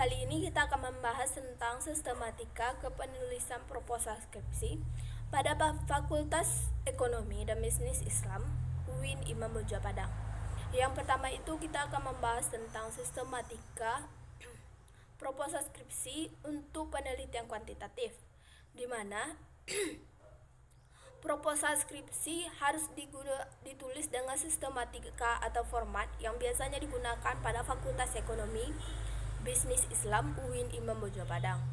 Kali ini kita akan membahas tentang sistematika kepenulisan proposal skripsi pada Fakultas Ekonomi dan Bisnis Islam UIN Imam Bonjol Padang. Yang pertama itu kita akan membahas tentang sistematika proposal skripsi untuk penelitian kuantitatif, di mana proposal skripsi harus ditulis dengan sistematika atau format yang biasanya digunakan pada Fakultas Ekonomi Bisnis Islam UIN Imam Bonjol Padang.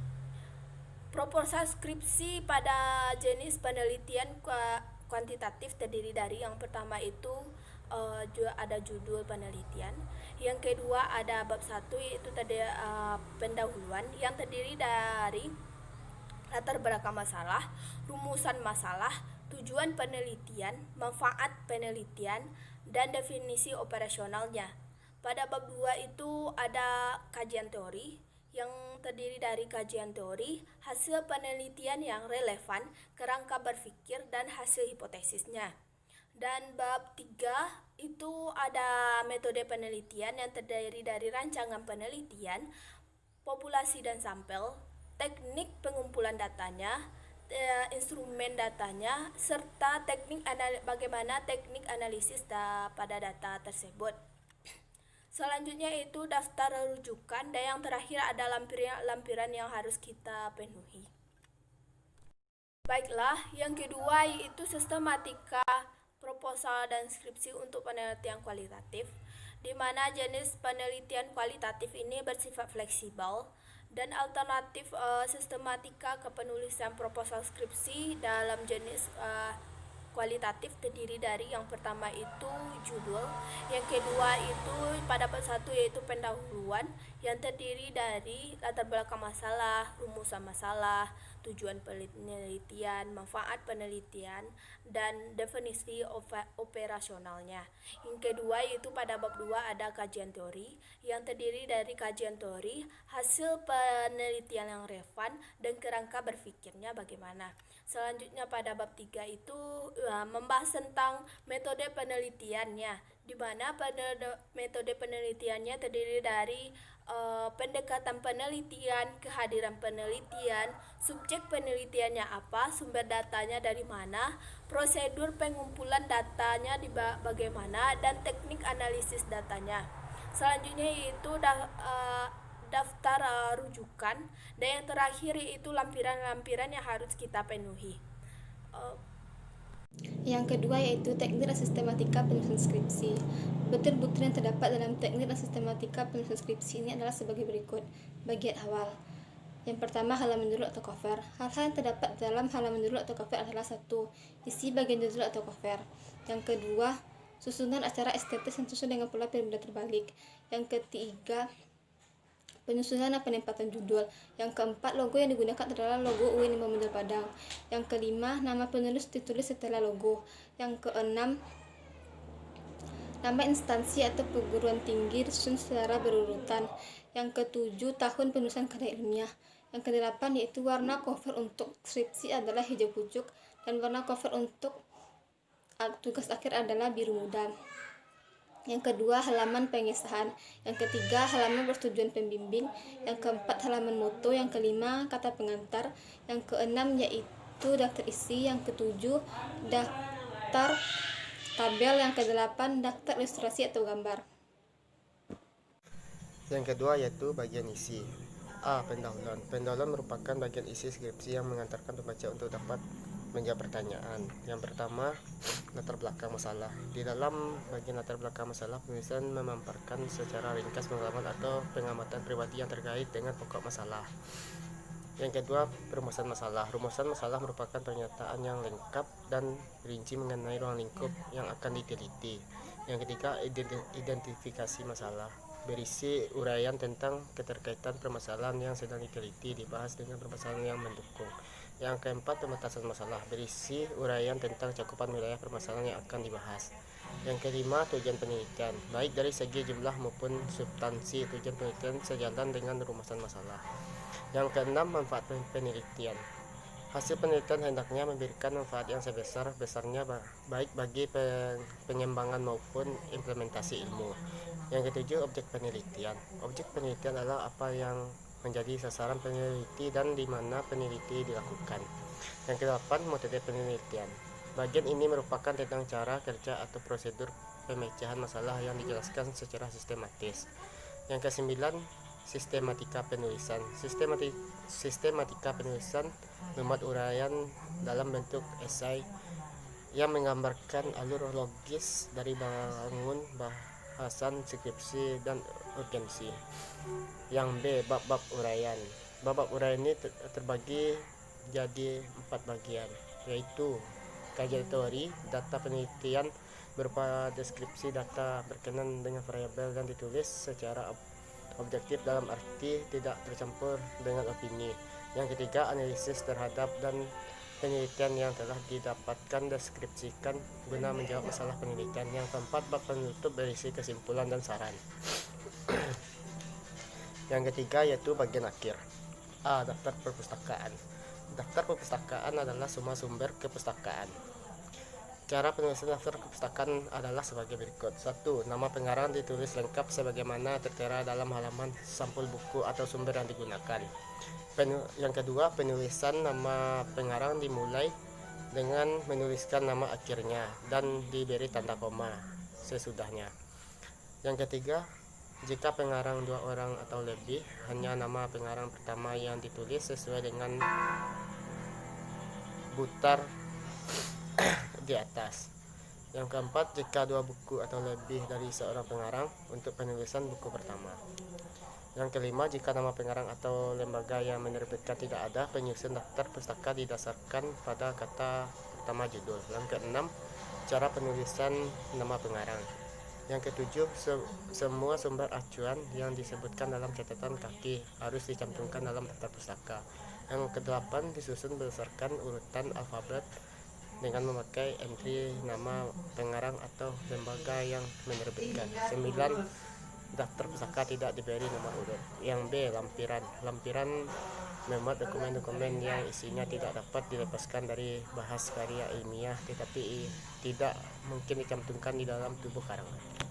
Proposal skripsi pada jenis penelitian kuantitatif terdiri dari yang pertama itu ada judul penelitian, yang kedua ada bab 1 yaitu pendahuluan yang terdiri dari latar belakang masalah, rumusan masalah, tujuan penelitian, manfaat penelitian, dan definisi operasionalnya. Pada bab 2 itu ada kajian teori yang terdiri dari kajian teori, hasil penelitian yang relevan, kerangka berpikir, dan hasil hipotesisnya. Dan bab 3 itu ada metode penelitian yang terdiri dari rancangan penelitian, populasi dan sampel, teknik pengumpulan datanya, instrumen datanya, serta bagaimana teknik analisis pada data tersebut. Selanjutnya itu daftar rujukan, dan yang terakhir ada lampiran yang harus kita penuhi. Baiklah, yang kedua yaitu sistematika proposal dan skripsi untuk penelitian kualitatif, di mana jenis penelitian kualitatif ini bersifat fleksibel dan alternatif. Sistematika kepenulisan proposal skripsi dalam jenis kualitatif terdiri dari yang pertama itu judul, yang kedua itu pada bab 1 yaitu pendahuluan yang terdiri dari latar belakang masalah, rumusan masalah, tujuan penelitian, manfaat penelitian, dan definisi operasionalnya. Yang kedua yaitu pada bab 2 ada kajian teori yang terdiri dari kajian teori, hasil penelitian yang relevan, dan kerangka berpikirnya bagaimana. Selanjutnya pada bab 3 itu membahas tentang metode penelitiannya, di mana pada metode penelitiannya terdiri dari pendekatan penelitian, kehadiran penelitian, subjek penelitiannya apa, sumber datanya dari mana, prosedur pengumpulan datanya bagaimana, dan teknik analisis datanya. Selanjutnya yaitu daftar rujukan, dan yang terakhir yaitu lampiran-lampiran yang harus kita penuhi. Yang kedua yaitu teknik dan sistematika penulisan skripsi. Butir-butir yang terdapat dalam teknik dan sistematika penulisan skripsi ini adalah sebagai berikut. Bagian awal. Yang pertama, halaman judul atau cover. Hal-hal yang terdapat dalam halaman judul atau cover adalah 1. Isi bagian judul atau cover. Yang kedua, susunan acara estetis yang sesuai dengan pola piramida terbalik. Yang ketiga, penyusunan dan penempatan judul. Yang keempat, logo yang digunakan adalah logo UIN Imam Bonjol Padang. Yang kelima, nama penulis ditulis setelah logo. Yang keenam, nama instansi atau perguruan tinggi disusun secara berurutan. Yang ketujuh, tahun penulisan karya ilmiah. Yang kedelapan yaitu warna cover untuk skripsi adalah hijau pucuk, dan warna cover untuk tugas akhir adalah biru muda. Yang kedua, halaman pengesahan. Yang ketiga, halaman persetujuan pembimbing. Yang keempat, halaman moto. Yang kelima, kata pengantar. Yang keenam yaitu daftar isi. Yang ketujuh, daftar tabel. Yang kedelapan, daftar ilustrasi atau gambar. Yang kedua yaitu bagian isi. A. Pendahuluan. Pendahuluan merupakan bagian isi skripsi yang mengantarkan pembaca untuk dapat menjawab pertanyaan. Yang pertama, latar belakang masalah. Di dalam bagian latar belakang masalah, penulisan memaparkan secara ringkas pengalaman atau pengamatan pribadi yang terkait dengan pokok masalah. Yang kedua, perumusan masalah. Rumusan masalah merupakan pernyataan yang lengkap dan rinci mengenai ruang lingkup yang akan diteliti. Yang ketiga, identifikasi masalah. Berisi uraian tentang keterkaitan permasalahan yang sedang diteliti dibahas dengan permasalahan yang mendukung. Yang keempat, pemetasan masalah. Berisi uraian tentang cakupan wilayah permasalahan yang akan dibahas. Yang kelima, tujuan penelitian. Baik dari segi jumlah maupun substansi tujuan penelitian sejalan dengan rumusan masalah. Yang keenam, manfaat penelitian. Hasil penelitian hendaknya memberikan manfaat yang sebesar-besarnya baik bagi pengembangan maupun implementasi ilmu. Yang ketujuh, objek penelitian. Objek penelitian adalah apa yang menjadi sasaran peneliti dan di mana peneliti dilakukan. Yang kedelapan, metode penelitian. Bagian ini merupakan tentang cara kerja atau prosedur pemecahan masalah yang dijelaskan secara sistematis. Yang kesembilan, sistematika penulisan. Sistematika penulisan memuat uraian dalam bentuk esai yang menggambarkan alur logis dari bangun bahasan skripsi dan urgensi. Yang B, bab-bab uraian. Bab-bab uraian ini terbagi jadi 4 bagian, yaitu kajian teori, data penelitian berupa deskripsi data berkenaan dengan variabel dan ditulis secara objektif dalam arti tidak tercampur dengan opini. Yang ketiga, analisis terhadap dan penelitian yang telah didapatkan deskripsikan guna menjawab masalah penelitian. Yang keempat, bab penutup berisi kesimpulan dan saran. Yang ketiga yaitu bagian akhir. A. Daftar perpustakaan. Daftar perpustakaan adalah semua sumber kepustakaan. Cara penulisan daftar perpustakaan adalah sebagai berikut. 1. Nama pengarang ditulis lengkap sebagaimana tertera dalam halaman sampul buku atau sumber yang digunakan. Yang kedua, penulisan nama pengarang dimulai dengan menuliskan nama akhirnya dan diberi tanda koma sesudahnya. Yang ketiga, jika pengarang 2 orang atau lebih, hanya nama pengarang pertama yang ditulis sesuai dengan butar di atas. Yang keempat, jika 2 buku atau lebih dari seorang pengarang untuk penulisan buku pertama. Yang kelima, jika nama pengarang atau lembaga yang menerbitkan tidak ada, penyusun daftar pustaka didasarkan pada kata pertama judul. Yang keenam, cara penulisan nama pengarang. Yang ketujuh, semua sumber acuan yang disebutkan dalam catatan kaki harus dicantumkan dalam daftar pustaka. Yang kedelapan, disusun berdasarkan urutan alfabet dengan memakai entry nama pengarang atau lembaga yang menerbitkan. 9. Daftar pustaka tidak diberi nomor urut. Yang B, lampiran. Lampiran memuat dokumen-dokumen yang isinya tidak dapat dilepaskan dari bahas karya ilmiah tetapi tidak mungkin dicantumkan di dalam tubuh karangan.